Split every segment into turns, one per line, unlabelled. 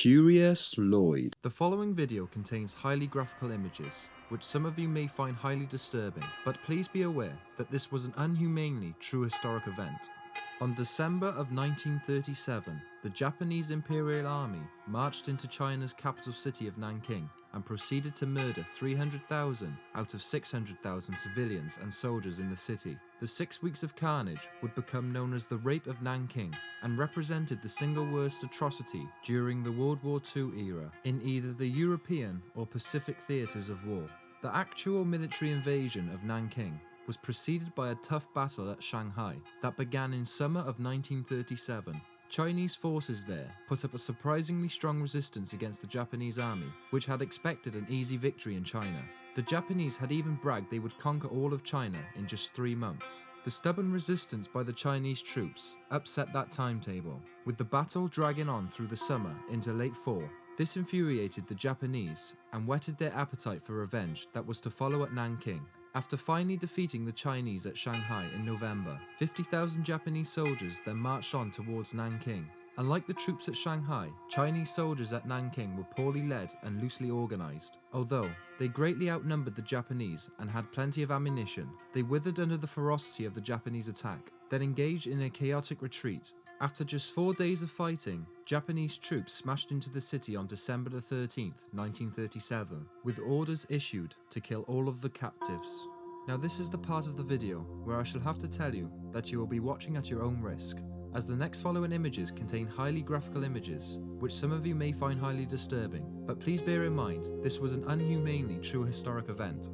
Curious Lloyd.
The following video contains highly graphical images, which some of you may find highly disturbing, but please be aware that this was an unhumanely true historic event. On December of 1937, the Japanese Imperial Army marched into China's capital city of Nanking and proceeded to murder 300,000 out of 600,000 civilians and soldiers in the city. The 6 weeks of carnage would become known as the Rape of Nanking and represented the single worst atrocity during the World War II era in either the European or Pacific theatres of war. The actual military invasion of Nanking was preceded by a tough battle at Shanghai that began in summer of 1937. Chinese forces there put up a surprisingly strong resistance against the Japanese army, which had expected an easy victory in China. The Japanese had even bragged they would conquer all of China in just 3 months. The stubborn resistance by the Chinese troops upset that timetable, with the battle dragging on through the summer into late fall. This infuriated the Japanese and whetted their appetite for revenge that was to follow at Nanking. After finally defeating the Chinese at Shanghai in November, 50,000 Japanese soldiers then marched on towards Nanking. Unlike the troops at Shanghai, Chinese soldiers at Nanking were poorly led and loosely organized. Although they greatly outnumbered the Japanese and had plenty of ammunition, they withered under the ferocity of the Japanese attack, then engaged in a chaotic retreat. After just 4 days of fighting, Japanese troops smashed into the city on December 13th, 1937, with orders issued to kill all of the captives. Now this is the part of the video where I shall have to tell you that you will be watching at your own risk, as the next following images contain highly graphical images, which some of you may find highly disturbing, but please bear in mind this was an unhumanely true historic event.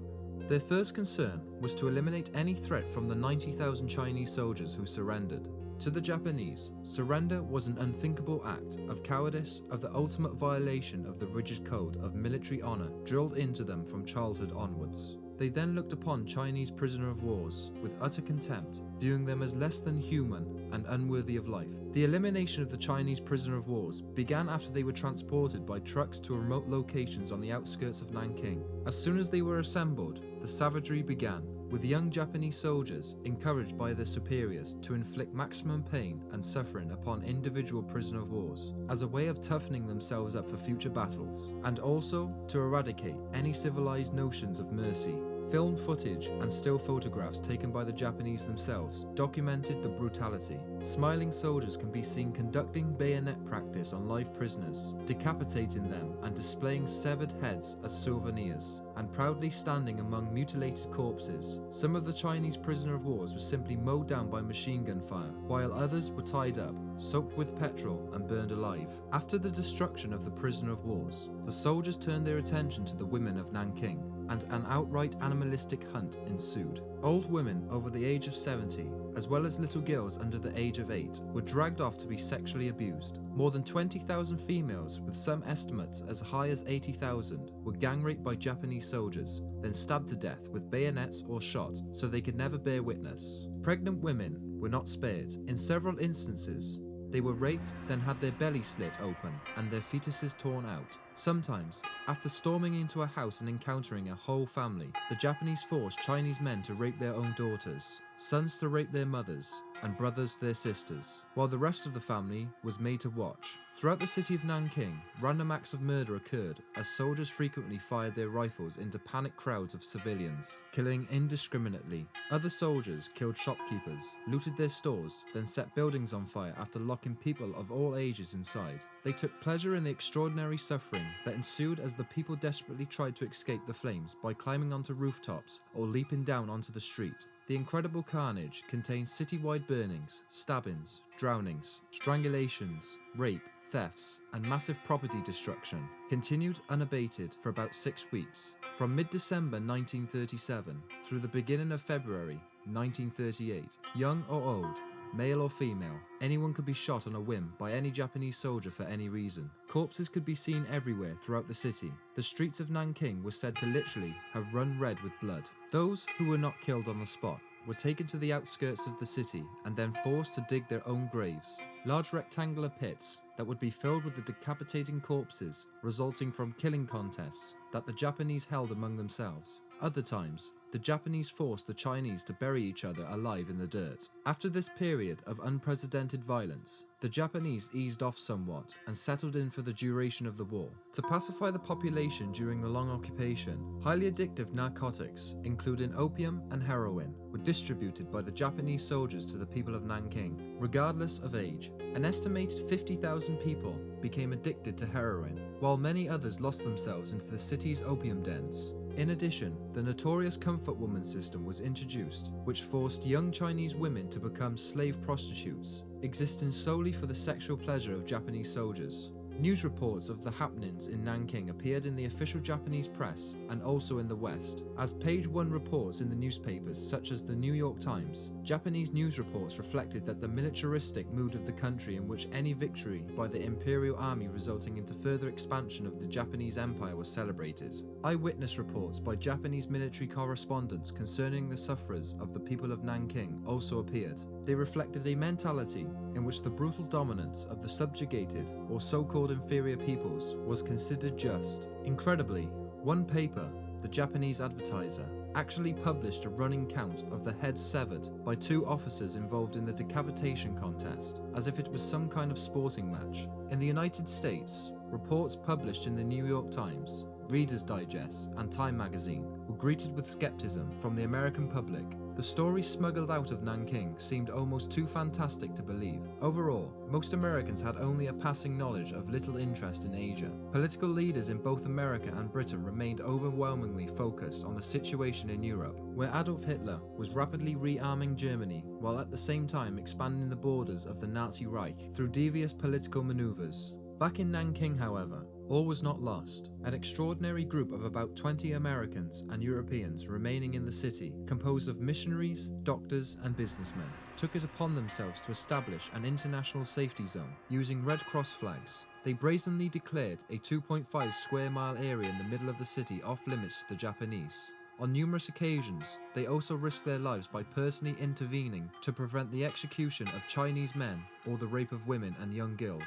Their first concern was to eliminate any threat from the 90,000 Chinese soldiers who surrendered. To the Japanese, surrender was an unthinkable act of cowardice, of the ultimate violation of the rigid code of military honor drilled into them from childhood onwards. They then looked upon Chinese prisoner of wars with utter contempt, viewing them as less than human and unworthy of life. The elimination of the Chinese prisoner of wars began after they were transported by trucks to remote locations on the outskirts of Nanking. As soon as they were assembled, the savagery began, with young Japanese soldiers encouraged by their superiors to inflict maximum pain and suffering upon individual prisoner of wars as a way of toughening themselves up for future battles, and also to eradicate any civilized notions of mercy. Film footage and still photographs taken by the Japanese themselves documented the brutality. Smiling soldiers can be seen conducting bayonet practice on live prisoners, decapitating them and displaying severed heads as souvenirs, and proudly standing among mutilated corpses. Some of the Chinese prisoner of wars were simply mowed down by machine gun fire, while others were tied up, soaked with petrol and burned alive. After the destruction of the prisoner of wars, the soldiers turned their attention to the women of Nanking, and an outright animalistic hunt ensued. Old women over the age of 70, as well as little girls under the age of 8, were dragged off to be sexually abused. More than 20,000 females, with some estimates as high as 80,000, were gang raped by Japanese soldiers, then stabbed to death with bayonets or shot so they could never bear witness. Pregnant women were not spared. In several instances, they were raped, then had their bellies slit open and their fetuses torn out. Sometimes, after storming into a house and encountering a whole family, the Japanese forced Chinese men to rape their own daughters, sons to rape their mothers, and brothers their sisters, while the rest of the family was made to watch. Throughout the city of Nanking, random acts of murder occurred as soldiers frequently fired their rifles into panicked crowds of civilians, killing indiscriminately. Other soldiers killed shopkeepers, looted their stores, then set buildings on fire after locking people of all ages inside. They took pleasure in the extraordinary suffering that ensued as the people desperately tried to escape the flames by climbing onto rooftops or leaping down onto the street. The incredible carnage contained citywide burnings, stabbings, drownings, strangulations, rape, thefts, and massive property destruction continued unabated for about 6 weeks. From mid-December 1937 through the beginning of February 1938, young or old, male or female, anyone could be shot on a whim by any Japanese soldier for any reason. Corpses could be seen everywhere throughout the city. The streets of Nanking were said to literally have run red with blood. Those who were not killed on the spot were taken to the outskirts of the city and then forced to dig their own graves. Large rectangular pits that would be filled with the decapitating corpses resulting from killing contests that the Japanese held among themselves. Other times, the Japanese forced the Chinese to bury each other alive in the dirt. After this period of unprecedented violence, the Japanese eased off somewhat and settled in for the duration of the war. To pacify the population during the long occupation, highly addictive narcotics, including opium and heroin, were distributed by the Japanese soldiers to the people of Nanking, regardless of age. An estimated 50,000 people became addicted to heroin, while many others lost themselves into the city's opium dens. In addition, the notorious comfort woman system was introduced, which forced young Chinese women to become slave prostitutes, existing solely for the sexual pleasure of Japanese soldiers. News reports of the happenings in Nanking appeared in the official Japanese press and also in the West, as page 1 reports in the newspapers such as the New York Times. Japanese news reports reflected that the militaristic mood of the country, in which any victory by the imperial army resulting into further expansion of the Japanese empire was celebrated. Eyewitness reports by Japanese military correspondents concerning the sufferers of the people of Nanking also appeared. They reflected a mentality in which the brutal dominance of the subjugated or so-called inferior peoples was considered just. Incredibly, one paper, the Japanese Advertiser, actually published a running count of the heads severed by 2 officers involved in the decapitation contest, as if it was some kind of sporting match. In the United States, reports published in the New York Times, Reader's Digest, and Time magazine were greeted with skepticism from the American public. The story smuggled out of Nanking seemed almost too fantastic to believe. Overall, most Americans had only a passing knowledge of little interest in Asia. Political leaders in both America and Britain remained overwhelmingly focused on the situation in Europe, where Adolf Hitler was rapidly rearming Germany while at the same time expanding the borders of the Nazi Reich through devious political maneuvers. Back in Nanking, however, all was not lost. An extraordinary group of about 20 Americans and Europeans remaining in the city, composed of missionaries, doctors, and businessmen, took it upon themselves to establish an international safety zone using Red Cross flags. They brazenly declared a 2.5 square mile area in the middle of the city off limits to the Japanese. On numerous occasions, they also risked their lives by personally intervening to prevent the execution of Chinese men or the rape of women and young girls.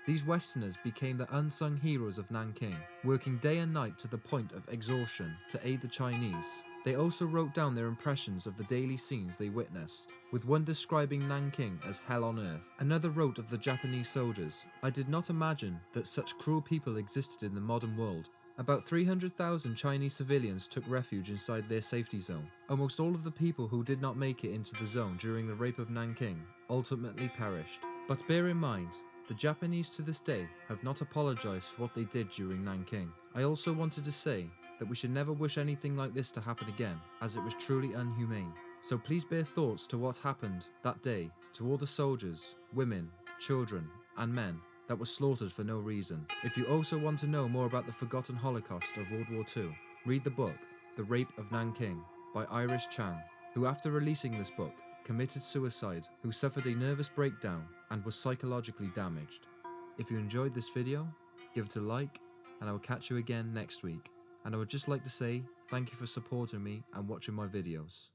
These Westerners became the unsung heroes of Nanking, working day and night to the point of exhaustion to aid the Chinese. They also wrote down their impressions of the daily scenes they witnessed, with one describing Nanking as hell on earth. Another wrote of the Japanese soldiers, "I did not imagine that such cruel people existed in the modern world." About 300,000 Chinese civilians took refuge inside their safety zone. Almost all of the people who did not make it into the zone during the Rape of Nanking ultimately perished. But bear in mind, the Japanese to this day have not apologized for what they did during Nanking. I also wanted to say that we should never wish anything like this to happen again, as it was truly inhumane. So please bear thoughts to what happened that day to all the soldiers, women, children, and men that were slaughtered for no reason. If you also want to know more about the forgotten Holocaust of World War II, read the book, The Rape of Nanking, by Iris Chang, who after releasing this book, committed suicide, who suffered a nervous breakdown and was psychologically damaged. If you enjoyed this video, give it a like, and I will catch you again next week. And I would just like to say thank you for supporting me and watching my videos.